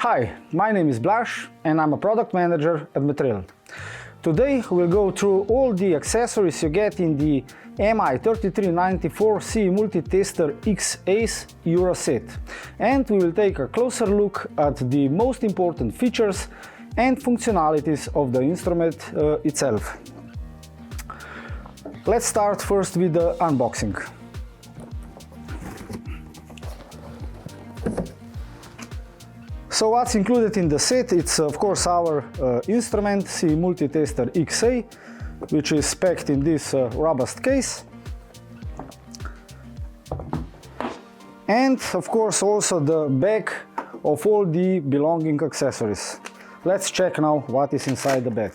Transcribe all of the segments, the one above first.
Hi, my name is Blaž and I'm a product manager at Metrel. Today we'll go through all the accessories you get in the MI3394 CE MultiTesterXA Euro set, and we will take a closer look at the most important features and functionalities of the instrument itself. Let's start first with the unboxing. So what's included in the set? It's of course our instrument CE MultiTesterXA, which is packed in this robust case, and of course also the bag of all the belonging accessories. Let's check now what is inside the bag.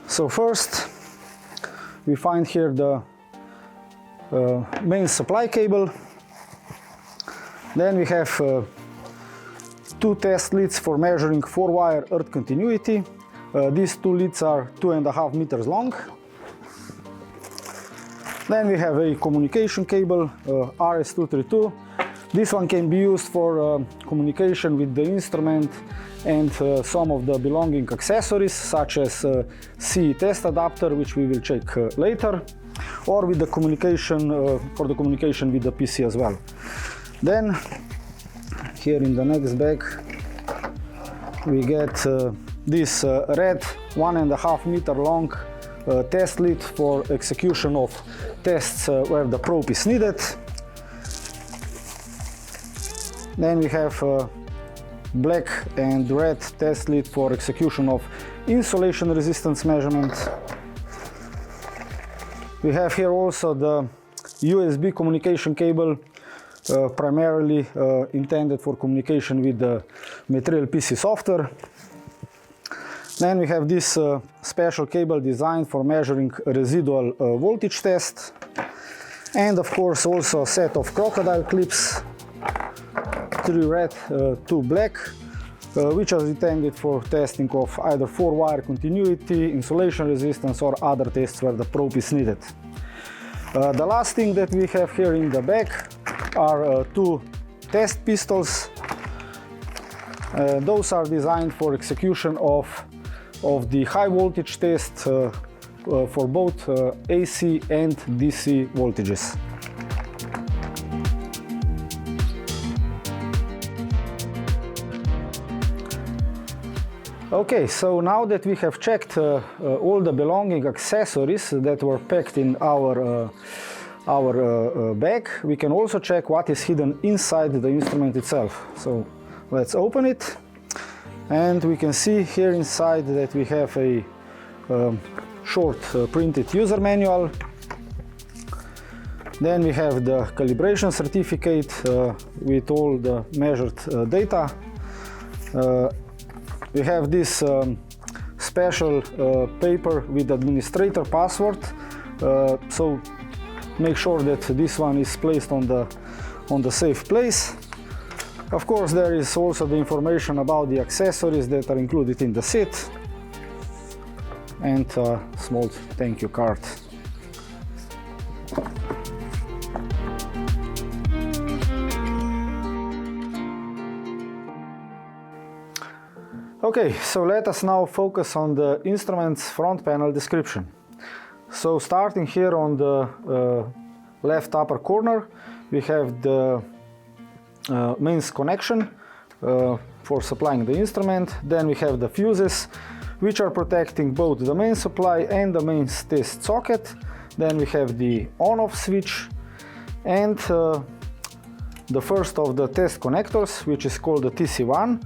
So first we find here the main supply cable. Then we have two test leads for measuring 4-wire earth continuity. These two leads are 2.5 meters long. Then we have a communication cable, RS232. This one can be used for communication with the instrument and some of the belonging accessories, such as CE test adapter, which we will check later, or with the communication for the communication with the PC as well. Then here in the next bag we get this red 1.5 meter long test lead for execution of tests where the probe is needed. Then we have black and red test lead for execution of insulation resistance measurement. We have here also the USB communication cable, primarily intended for communication with the Metrel PC software. Then we have this special cable designed for measuring residual voltage test, and of course also a set of crocodile clips, 3 red, 2 black, which are intended for testing of either 4-wire continuity, insulation resistance, or other tests where the probe is needed. The last thing that we have here in the bag are two test pistols. Those are designed for execution of the high voltage test for both AC and DC voltages. Okay, so now that we have checked all the belonging accessories that were packed in our bag, we can also check what is hidden inside the instrument itself. So let's open it, and we can see here inside that we have a short printed user manual. Then we have the calibration certificate with all the measured data. We have this special paper with administrator password, so make sure that this one is placed on the safe place. Of course, there is also the information about the accessories that are included in the set, and a small thank you card. Okay, so let us now focus on the instrument's front panel description. So starting here on the left upper corner, we have the mains connection for supplying the instrument. Then we have the fuses, which are protecting both the main supply and the mains test socket. Then we have the on-off switch, and the first of the test connectors, which is called the TC1.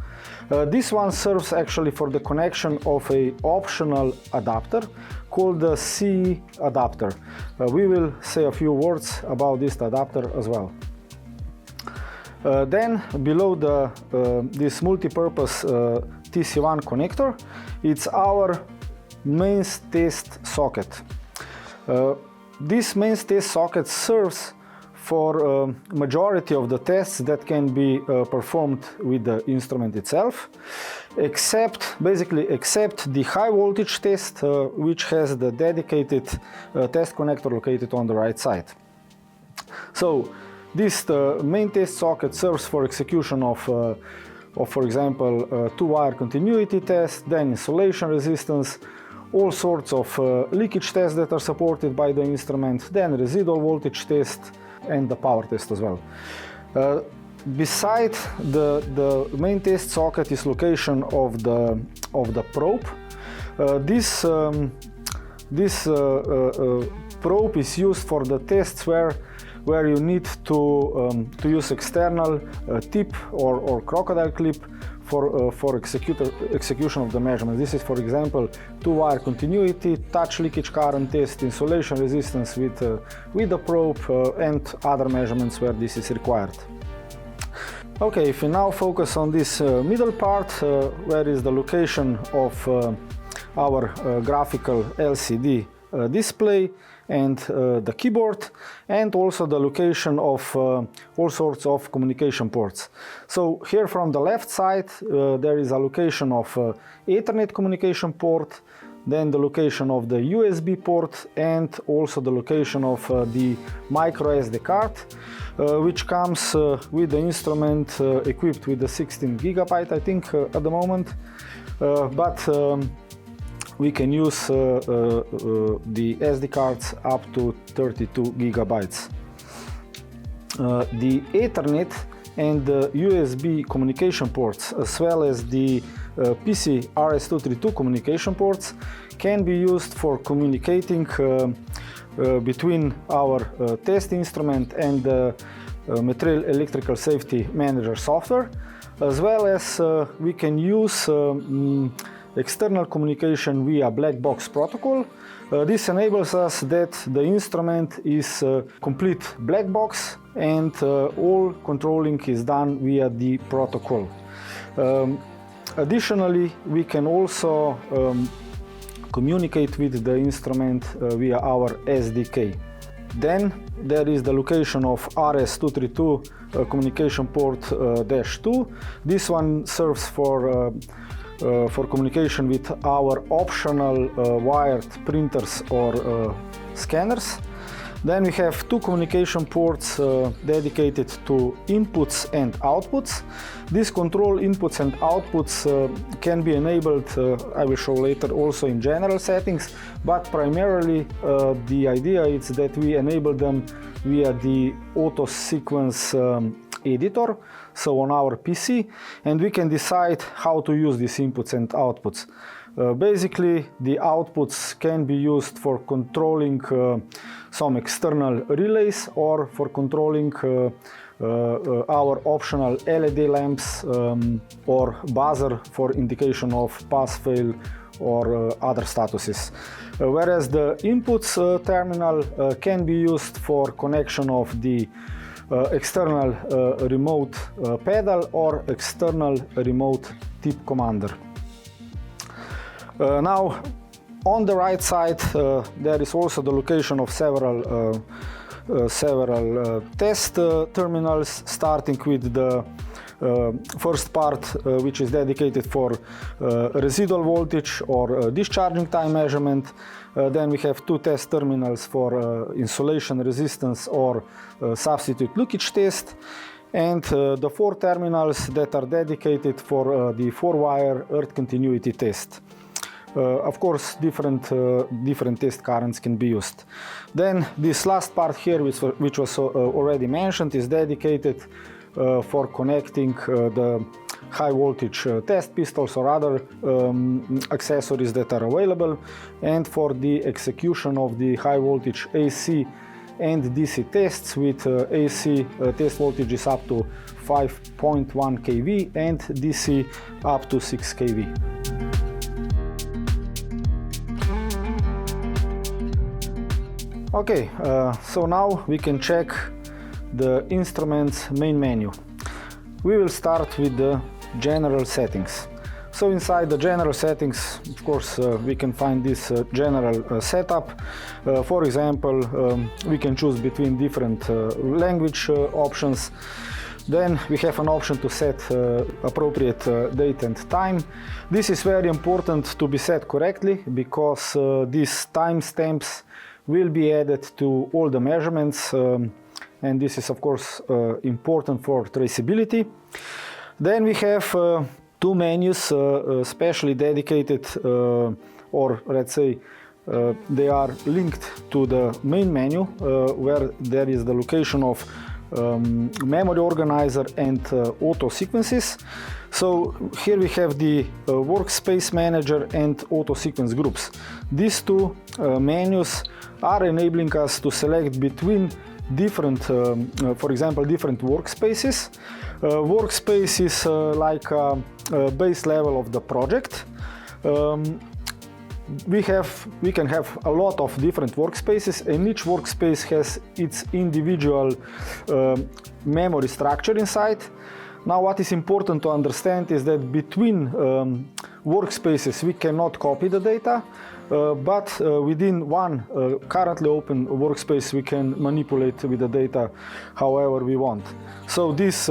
This one serves actually for the connection of an optional adapter called the CE adapter. We will say a few words about this adapter as well. Then below this multi-purpose TC1 connector, it's our mains test socket. This mains test socket serves for majority of the tests that can be performed with the instrument itself, except the high voltage test, which has the dedicated test connector located on the right side. So This main test socket serves for execution of for example, two-wire continuity test, then insulation resistance, all sorts of leakage tests that are supported by the instrument, then residual voltage test, and the power test as well. Beside the main test socket is location of the probe. This probe is used for the tests where you need to use external tip or crocodile clip for execution of the measurements. This is, for example, two-wire continuity, touch leakage current test, insulation resistance with the probe, and other measurements where this is required. Okay, if we now focus on this middle part, where is the location of our graphical LCD display and the keyboard, and also the location of all sorts of communication ports. So here from the left side there is a location of Ethernet communication port, then the location of the USB port, and also the location of the micro SD card, which comes with the instrument equipped with the 16 GB, I think, at the moment, but we can use the SD cards up to 32 GB. The Ethernet and the USB communication ports, as well as the PC RS-232 communication ports, can be used for communicating between our test instrument and the Metrel Electrical Safety Manager software, as well as we can use external communication via black box protocol. This enables us that the instrument is complete black box, and all controlling is done via the protocol. Additionally, we can also communicate with the instrument via our SDK. Then there is the location of RS-232 communication port -2. This one serves for communication with our optional wired printers or scanners. Then we have two communication ports dedicated to inputs and outputs. These control inputs and outputs can be enabled, I will show later, also in general settings, but primarily the idea is that we enable them via the AUTOSEQUENCE editor, so on our PC, and we can decide how to use these inputs and outputs. Basically, the outputs can be used for controlling some external relays, or for controlling our optional LED lamps or buzzer for indication of pass-fail or other statuses. Whereas the inputs terminal can be used for connection of the external remote pedal or external remote tip commander. Now, on the right side there is also the location of several test terminals, starting with the first part which is dedicated for residual voltage or discharging time measurement. Then we have two test terminals for insulation resistance or substitute leakage test, and the four terminals that are dedicated for the four-wire earth continuity test. Of course, different test currents can be used. Then this last part here, which was already mentioned, is dedicated for connecting the high voltage test pistols or other accessories that are available, and for the execution of the high voltage AC and DC tests with AC test voltages up to 5.1 kV and DC up to 6 kV. Okay, so now we can check the instrument's main menu. We will start with the general settings. So inside the general settings, of course, we can find this general setup. For example, we can choose between different language options. Then we have an option to set appropriate date and time. This is very important to be set correctly, because these timestamps will be added to all the measurements and this is of course important for traceability. Then we have two menus specially dedicated, or let's say they are linked to the main menu, where there is the location of memory organizer and auto sequences. So here we have the workspace manager and auto sequence groups. These two menus are enabling us to select between different, for example, different workspaces. Workspace is like a base level of the project. We can have a lot of different workspaces, and each workspace has its individual memory structure inside. Now, what is important to understand is that between workspaces we cannot copy the data, but within one currently open workspace we can manipulate with the data however we want. So this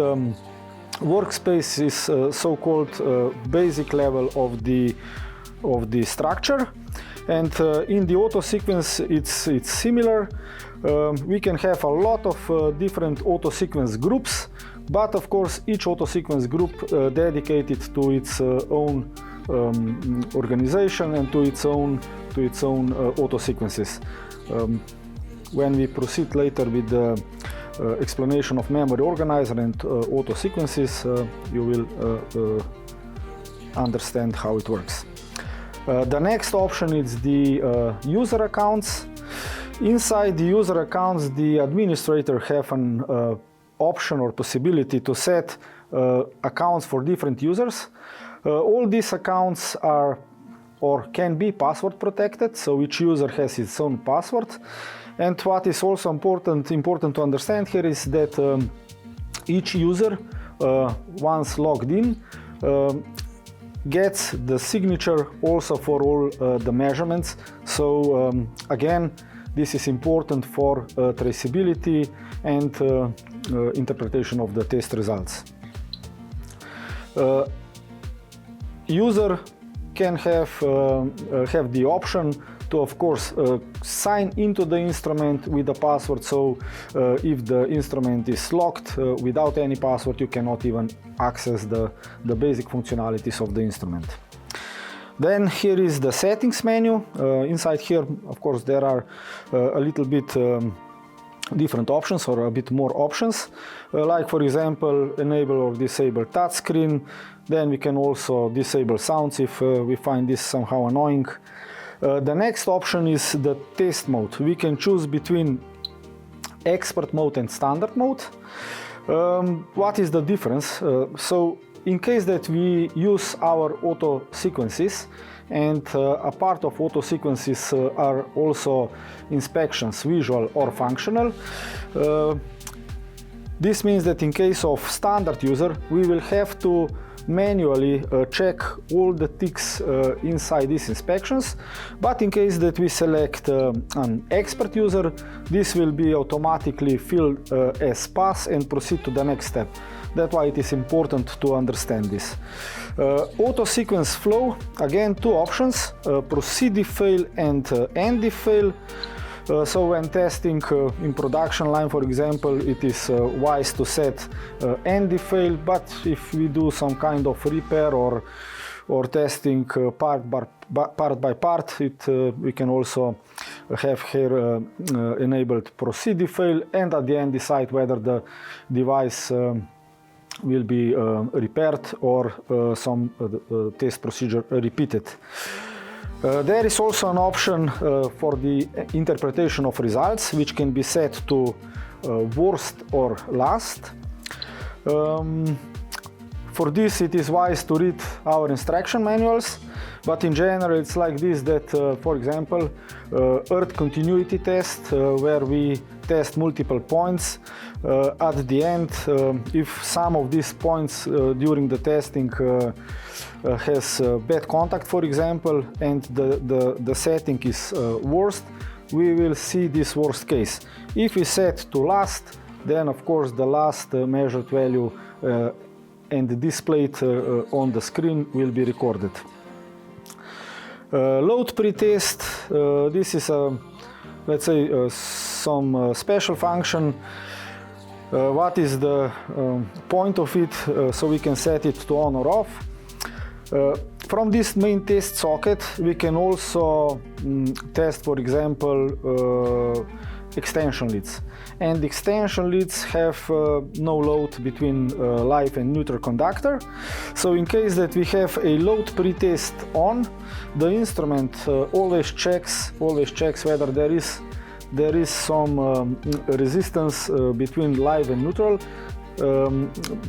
workspace is so-called basic level of the structure, and in the auto sequence it's similar. We can have a lot of different auto sequence groups, but of course each auto sequence group dedicated to its own organization and to its own auto sequences. When we proceed later with the explanation of memory organizer and auto sequences, you will understand how it works. The next option is the user accounts. Inside the user accounts, the administrator have an option or possibility to set accounts for different users. All these accounts are or can be password protected, so each user has its own password. And what is also important to understand here is that each user, once logged in, gets the signature also for all the measurements. So again, this is important for traceability and interpretation of the test results. User can have the option to, of course, sign into the instrument with a password. So if the instrument is locked without any password, you cannot even access the basic functionalities of the instrument. Then here is the settings menu. Inside here, of course, there are a little bit different options, or a bit more options, like for example enable or disable touchscreen. Then we can also disable sounds if we find this somehow annoying. The next option is the test mode. We can choose between expert mode and standard mode. What is the difference? So in case that we use our auto sequences, and a part of auto sequences are also inspections, visual or functional, this means that in case of standard user, we will have to manually check all the ticks inside these inspections. But in case that we select an expert user, this will be automatically filled as pass and proceed to the next step. That's why it is important to understand this. Auto sequence flow, again, two options, proceed if fail and end if fail. So when testing in production line, for example, it is wise to set end if fail, but if we do some kind of repair or testing part by part, we can also have here enabled proceed if fail, and at the end decide whether the device will be repaired or some test procedure repeated. There is also an option for the interpretation of results, which can be set to worst or last. For this, it is wise to read our instruction manuals, but in general it's like this, that for example earth continuity test, where we test multiple points. At the end, if some of these points during the testing has bad contact, for example, and the setting is worst, we will see this worst case. If we set to last, then of course the last measured value and displayed on the screen will be recorded. Load pretest, this is let's say some special function What is the point of it? So we can set it to on or off. From this main test socket, we can also test, for example, extension leads. And extension leads have no load between live and neutral conductor. So in case that we have a load pretest on, the instrument always checks whether there is some resistance between live and neutral.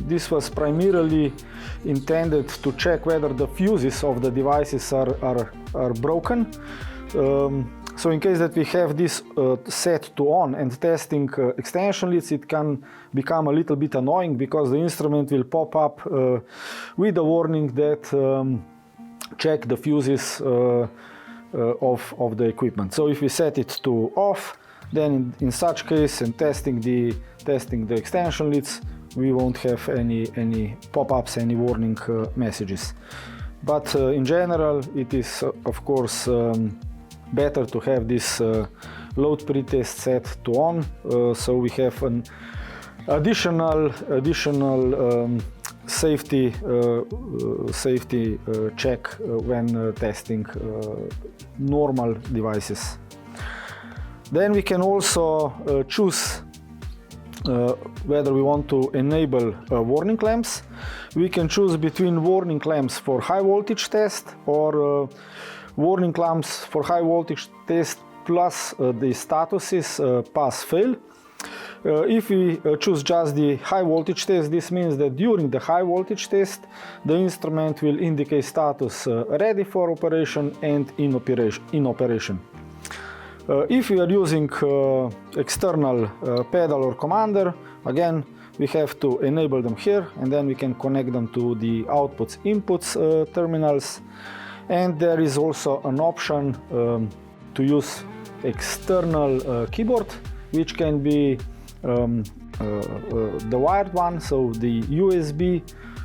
This was primarily intended to check whether the fuses of the devices are broken. So in case that we have this set to on and testing extension leads, it can become a little bit annoying because the instrument will pop up with a warning that check the fuses of the equipment. So if we set it to off, then in such case, and testing the extension leads, we won't have any pop-ups, any warning messages. But in general, it is of course better to have this load pretest set to on, so we have an additional safety check when testing normal devices. Then we can also choose whether we want to enable warning lamps. We can choose between warning lamps for high voltage test or warning lamps for high voltage test plus the statuses pass-fail. If we choose just the high voltage test, this means that during the high voltage test, the instrument will indicate status ready for operation and in operation. If we are using external pedal or commander, again, we have to enable them here, and then we can connect them to the outputs inputs terminals. And there is also an option to use external keyboard, which can be the wired one, so the USB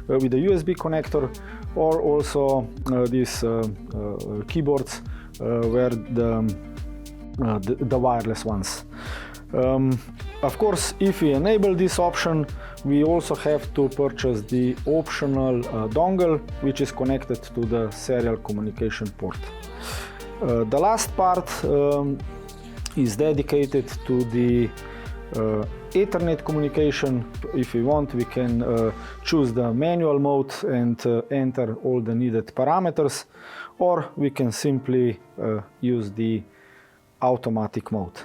with the USB connector, or also these keyboards where the wireless ones. Of course, if we enable this option, we also have to purchase the optional dongle, which is connected to the serial communication port. The last part is dedicated to the Ethernet communication. If we want, we can choose the manual mode and enter all the needed parameters, or we can simply use the automatic mode.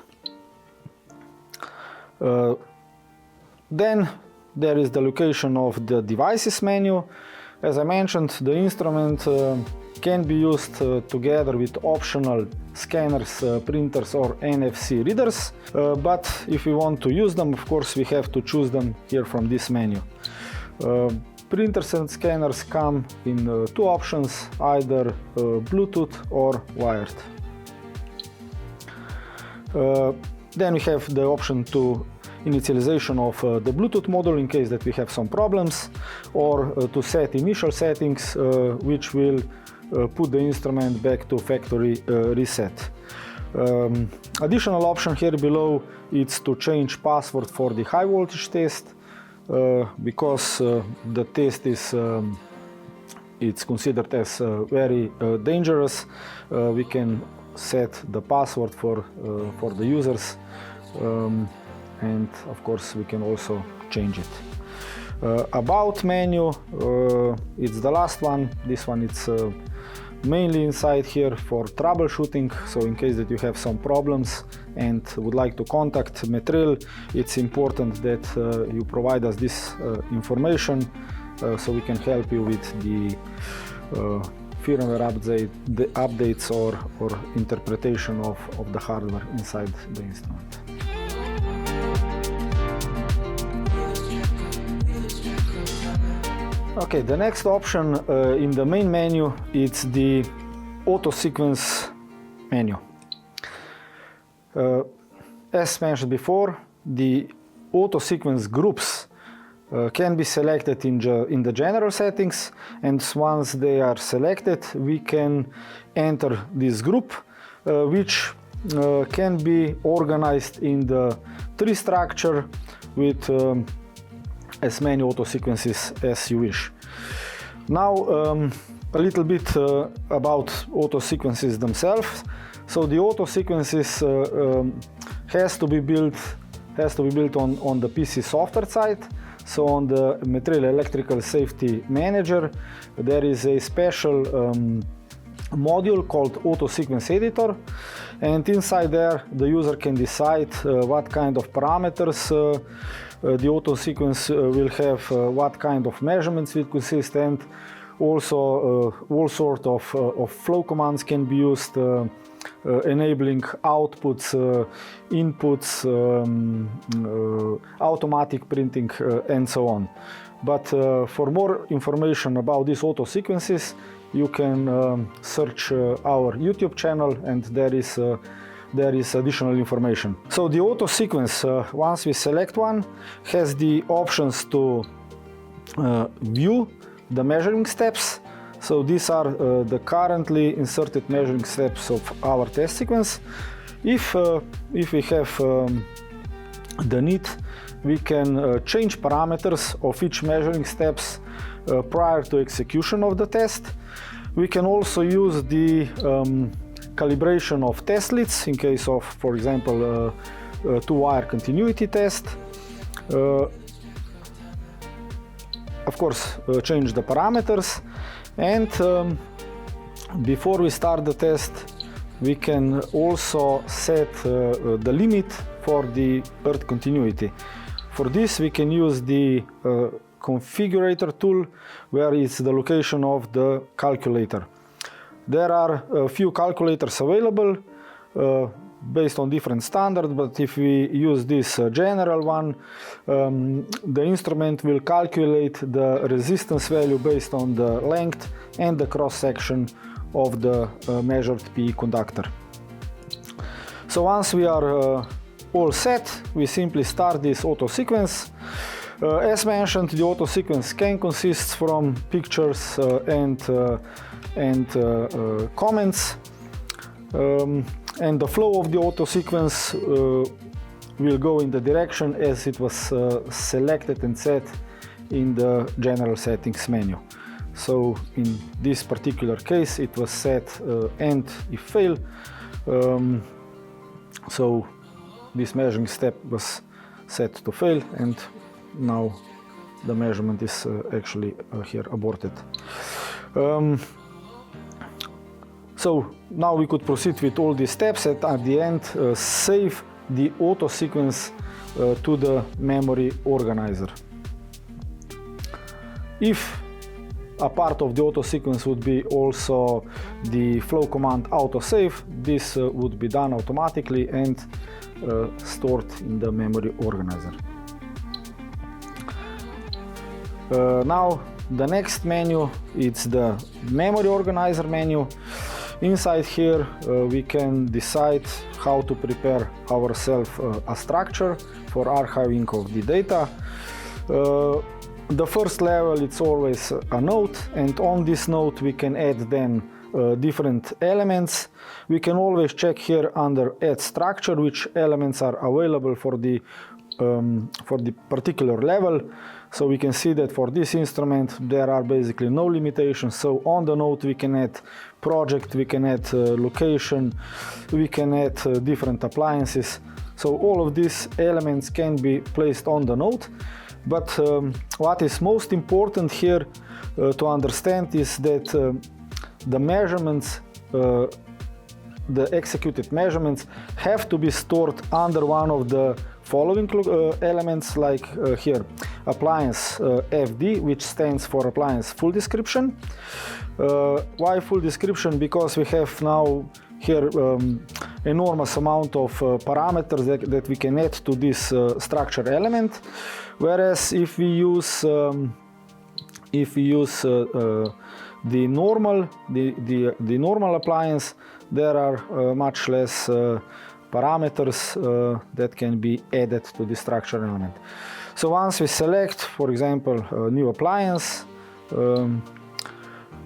Then there is the location of the devices menu. As I mentioned, the instrument can be used together with optional scanners, printers or NFC readers, but if we want to use them, of course, we have to choose them here from this menu. Printers and scanners come in two options, either Bluetooth or wired. Then we have the option to initialization of the Bluetooth module in case that we have some problems, or to set initial settings which will put the instrument back to factory reset. Additional option here below is to change password for the high voltage test, because the test is it's considered as very dangerous. We can set the password for the users, and of course we can also change it. About menu, it's the last one. This one it's mainly inside here for troubleshooting, so in case that you have some problems and would like to contact Metrel, it's important that you provide us this information so we can help you with the firmware updates or interpretation of the hardware inside the instrument. Okay, the next option in the main menu is the AUTOSEQUENCE menu. As mentioned before, the AUTOSEQUENCE groups can be selected in the general settings, and once they are selected, we can enter this group, which can be organized in the tree structure with as many auto sequences as you wish. Now a little bit about auto sequences themselves. So the auto sequences has to be built on the PC software side. So on the Metrel Electrical Safety Manager, there is a special module called AUTOSEQUENCE Editor, and inside there the user can decide what kind of parameters the AUTOSEQUENCE will have, what kind of measurements will consist, and also all sort of flow commands can be used, enabling outputs, inputs, automatic printing, and so on. But for more information about these auto sequences, you can search our YouTube channel, and there is additional information. So the auto sequence, once we select one, has the options to view the measuring steps. So these are the currently inserted measuring steps of our test sequence. If we have the need, we can change parameters of each measuring steps prior to execution of the test. We can also use the calibration of test leads in case of, for example, two-wire continuity test. Of course, change the parameters. And before we start the test, we can also set the limit for the earth continuity. For this, we can use the configurator tool, where is the location of the calculator. There are a few calculators available based on different standards, but if we use this general one, the instrument will calculate the resistance value based on the length and the cross section of the measured PE conductor. So once we are all set, we simply start this auto sequence. As mentioned, the auto sequence can consist from pictures and comments. And the flow of the auto sequence will go in the direction as it was selected and set in the general settings menu. So in this particular case, it was set end if fail. So this measuring step was set to fail, and now the measurement is actually here aborted. So now we could proceed with all these steps, and at the end save the auto sequence to the memory organizer. If a part of the auto sequence would be also the flow command autosave, this would be done automatically and stored in the memory organizer. Now the next menu, it's the memory organizer menu. Inside here we can decide how to prepare ourselves a structure for archiving of the data. The first level, it's always a node, and on this node we can add then different elements. We can always check here under add structure which elements are available for the particular level. So we can see that for this instrument there are basically no limitations. So on the node we can add project, we can add location, we can add different appliances. So all of these elements can be placed on the node. But what is most important here to understand is that the measurements, the executed measurements, have to be stored under one of the following elements, like here, appliance FD, which stands for appliance full description. Why full description? Because we have now here enormous amount of parameters that we can add to this structure element, whereas if we use the normal appliance, there are much less parameters that can be added to the structure element. So once we select, for example, a new appliance,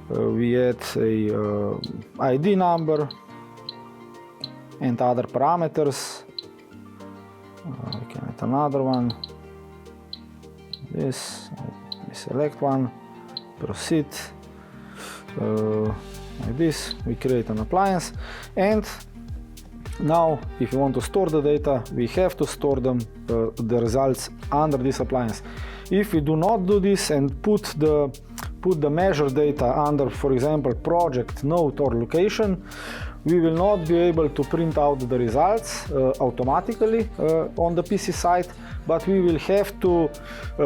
we add a ID number and other parameters. We can add another one, this, we select one, proceed, like this, we create an appliance, and now if you want to store the data, we have to store them, the results under this appliance. If we do not do this and put the measure data under, for example, project, node or location, we will not be able to print out the results automatically on the PC side, but we will have to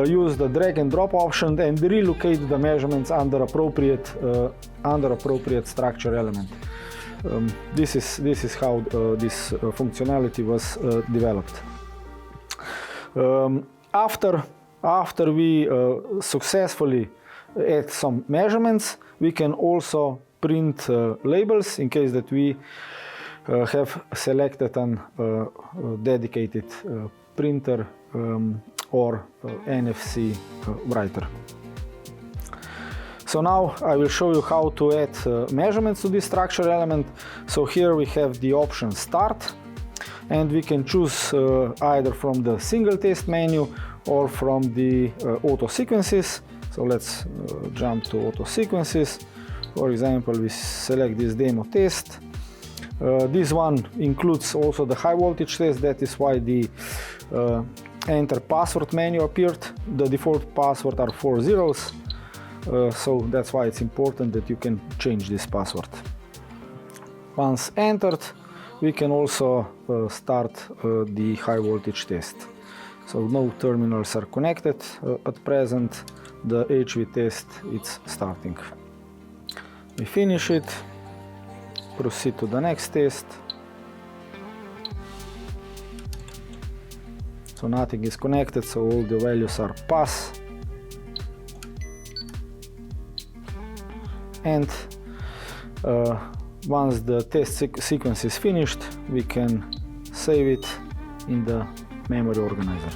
use the drag and drop option and relocate the measurements under appropriate structure element. This is how this functionality was developed. After we successfully add some measurements, we can also print labels in case that we have selected a dedicated printer or NFC writer. So now I will show you how to add measurements to this structure element. So here we have the option Start, and we can choose either from the single test menu or from the auto sequences. So let's jump to auto sequences. For example, we select this demo test. This one includes also the high voltage test. That is why the enter password menu appeared. The default password are 4 zeros. So that's why it's important that you can change this password. Once entered, we can also start the high voltage test. So no terminals are connected at present. The HV test is starting. We finish it, proceed to the next test. So nothing is connected, so all the values are pass. And once the test sequence is finished, we can save it in the memory organizer.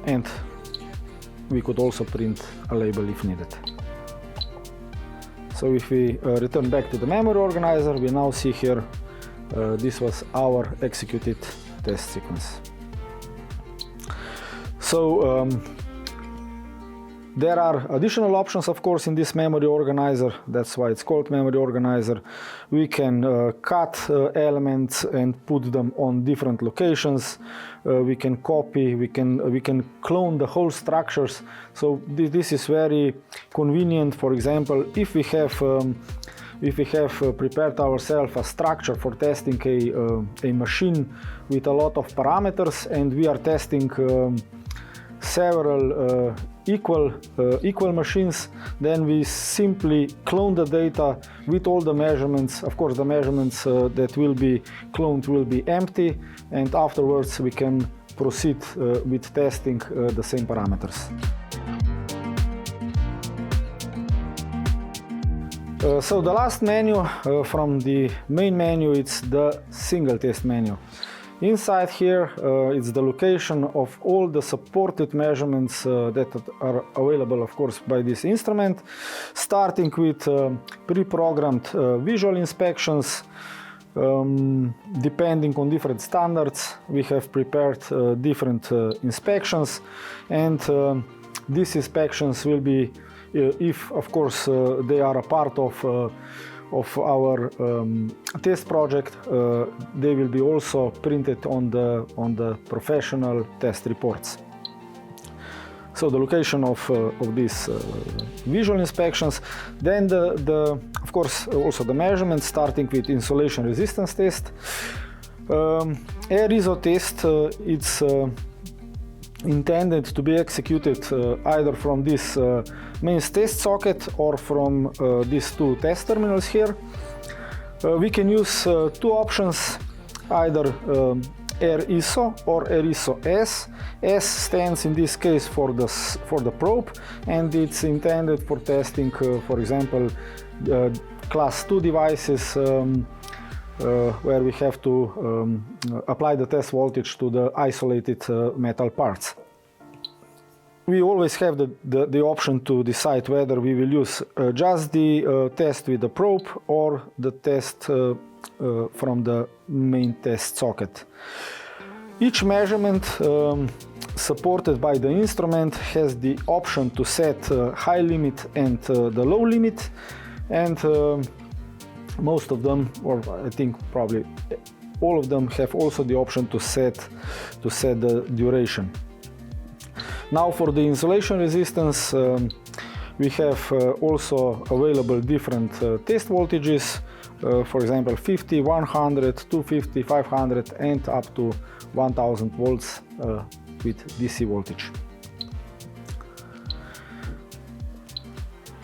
And we could also print a label if needed. So if we return back to the memory organizer, we now see here this was our executed test sequence. So there are additional options, of course, in this memory organizer. That's why it's called memory organizer. We can cut elements and put them on different locations. We can copy, we can clone the whole structures. So this is very convenient. For example, if we have prepared ourselves a structure for testing a machine with a lot of parameters, and we are testing several equal machines, then we simply clone the data with all the measurements. Of course, the measurements that will be cloned will be empty, and afterwards we can proceed with testing the same parameters. So the last menu from the main menu, it's the single test menu. Inside here, it's the location of all the supported measurements that are available, of course, by this instrument, starting with pre-programmed visual inspections. Depending on different standards, we have prepared different inspections, and these inspections will be, if of course they are a part of our test project, they will be also printed on the professional test reports. So the location of these visual inspections, then of course also the measurements, starting with insulation resistance test. Air ISO test, it's intended to be executed either from this mains test socket or from these two test terminals here. We can use two options, either Air ISO or Air ISO S. S stands in this case for the probe, and it's intended for testing, for example, class 2 devices where we have to apply the test voltage to the isolated metal parts. We always have the option to decide whether we will use just the test with the probe or the test from the main test socket. Each measurement supported by the instrument has the option to set high limit and the low limit, and most of them, or I think probably all of them, have also the option to set the duration. Now for the insulation resistance, we have also available different test voltages, for example 50, 100, 250, 500 and up to 1000 volts with DC voltage.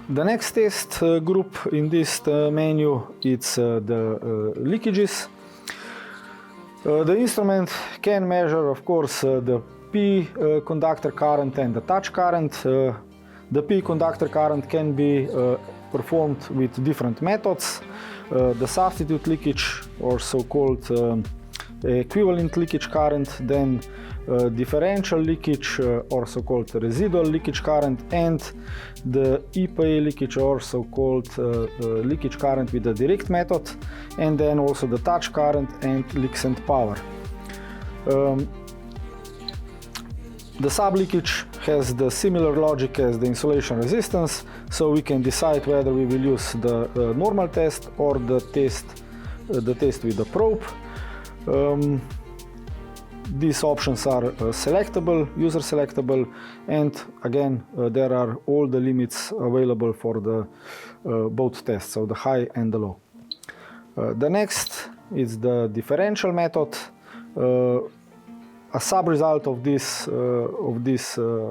The next test group in this menu is the leakages. The instrument can measure, of course, the P conductor current and the touch current. The P conductor current can be performed with different methods. The substitute leakage, or so-called equivalent leakage current, then differential leakage, or so-called residual leakage current, and the EPA leakage, or so-called leakage current with the direct method, and then also the touch current and leaks and power. The sub-leakage has the similar logic as the insulation resistance, so we can decide whether we will use the normal test or the test with the probe. These options are selectable, user selectable, and again there are all the limits available for the both tests, so the high and the low. The next is the differential method. A sub-result of this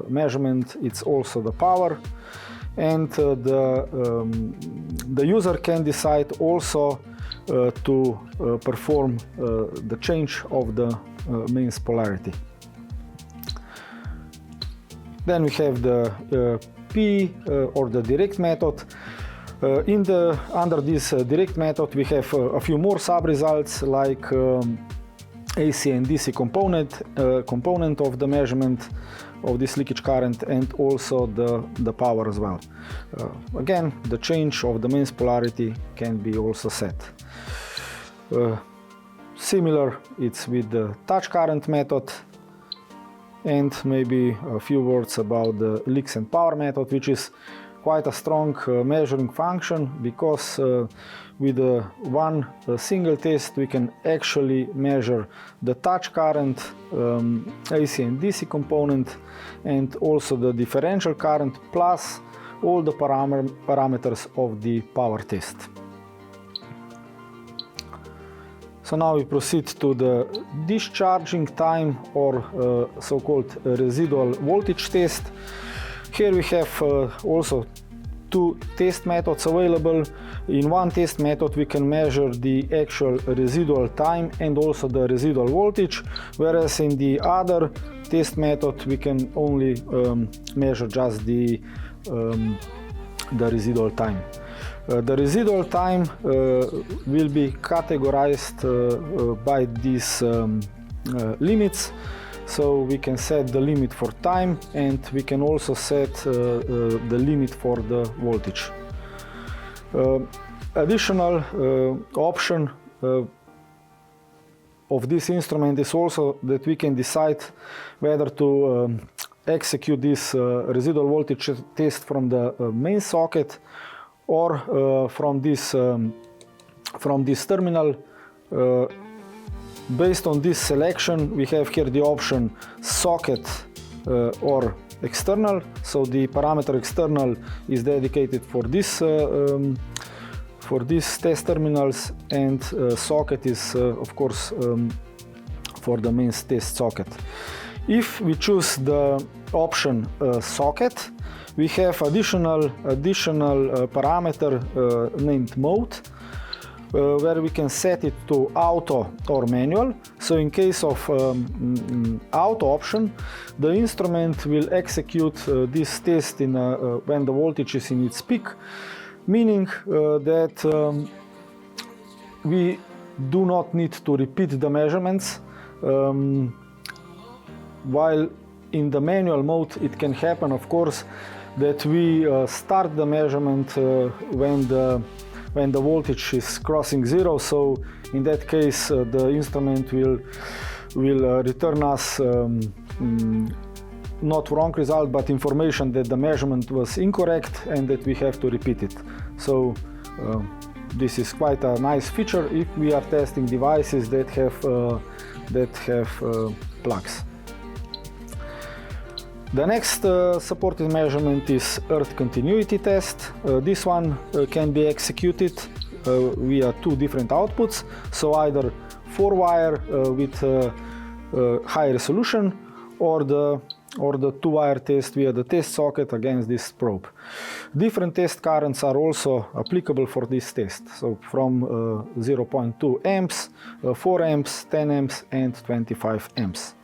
measurement is also the power, and the user can decide also to perform the change of the mains polarity. Then we have the P or the direct method. Under this direct method we have a few more sub-results, like AC and DC component of the measurement of this leakage current, and also the power as well. Again, the change of the mains polarity can be also set. Similar it's with the touch current method, and maybe a few words about the leaks and power method, which is quite a strong measuring function, because with one single test we can actually measure the touch current, AC and DC component, and also the differential current, plus all the parameters of the power test. So now we proceed to the discharging time, or so-called residual voltage test. Here we have also two test methods available. In one test method we can measure the actual residual time and also the residual voltage, whereas in the other test method we can only measure just the residual time. The residual time will be categorized by these limits. So we can set the limit for time, and we can also set the limit for the voltage. Additional option of this instrument is also that we can decide whether to execute this residual voltage test from the main socket, or from this terminal. Based on this selection, we have here the option socket or external. So the parameter external is dedicated for these test terminals, and socket is of course for the main test socket. If we choose the option socket, we have additional parameter named mode, where we can set it to auto or manual. So in case of auto option, the instrument will execute this test when the voltage is in its peak, meaning that we do not need to repeat the measurements, while in the manual mode it can happen, of course, that we start the measurement when the voltage is crossing zero. So in that case the instrument will will return us not wrong result, but information that the measurement was incorrect and that we have to repeat it. So this is quite a nice feature if we are testing devices that have plugs. The next supported measurement is earth continuity test. This one can be executed via two different outputs, so either 4-wire with high resolution or the 2-wire test via the test socket against this probe. Different test currents are also applicable for this test, so from 0.2 amps, 4 amps, 10 amps and 25 amps.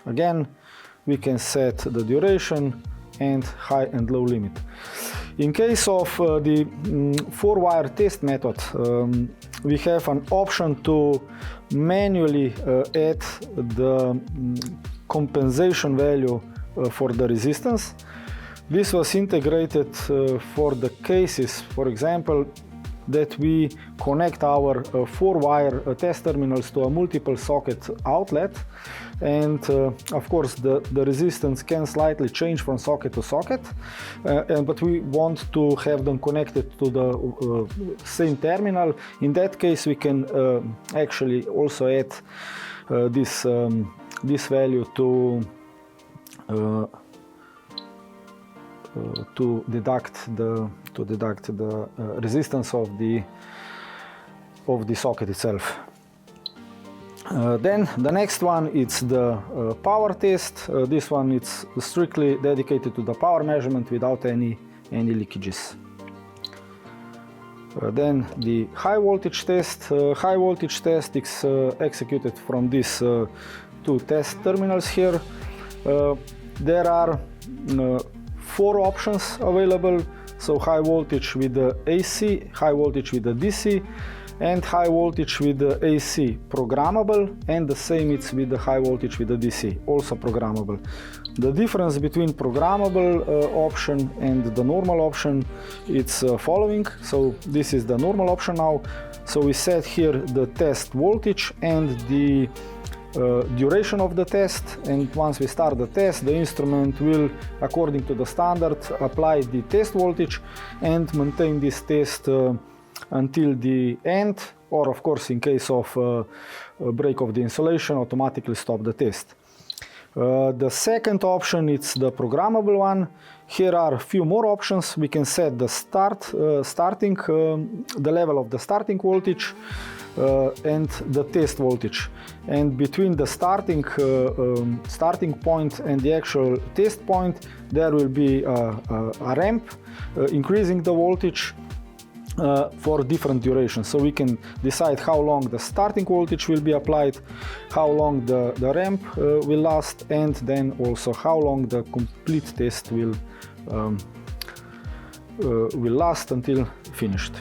Again, we can set the duration and high and low limit. In case of the 4-wire test method, we have an option to manually add the compensation value for the resistance. This was integrated for the cases, for example, that we connect our 4-wire test terminals to a multiple socket outlet, and of course the resistance can slightly change from socket to socket, but we want to have them connected to the same terminal. In that case, we can actually also add this value to deduct the resistance of the socket itself. Then the next one is the power test. This one is strictly dedicated to the power measurement without any leakages. Then the high voltage test. High voltage test is executed from these two test terminals here. There are 4 options available, so high voltage with the AC, high voltage with the DC, and high voltage with the AC programmable, and the same it's with the high voltage with the DC, also programmable. The difference between programmable option and the normal option, it's following. So this is the normal option now. So we set here the test voltage and the duration of the test, and once we start the test, the instrument will, according to the standard, apply the test voltage and maintain this test until the end, or of course in case of a break of the insulation, automatically stop the test. The second option is the programmable one. Here are a few more options. We can set the the level of the starting voltage and the test voltage, and between the starting point and the actual test point there will be a ramp increasing the voltage for different durations. So we can decide how long the starting voltage will be applied, how long the ramp will last, and then also how long the complete test will last until finished.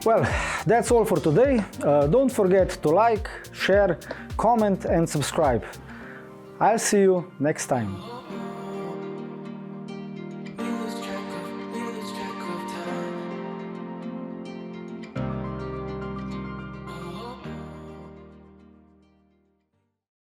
Well, that's all for today. Don't forget to like, share, comment and subscribe. I'll see you next time.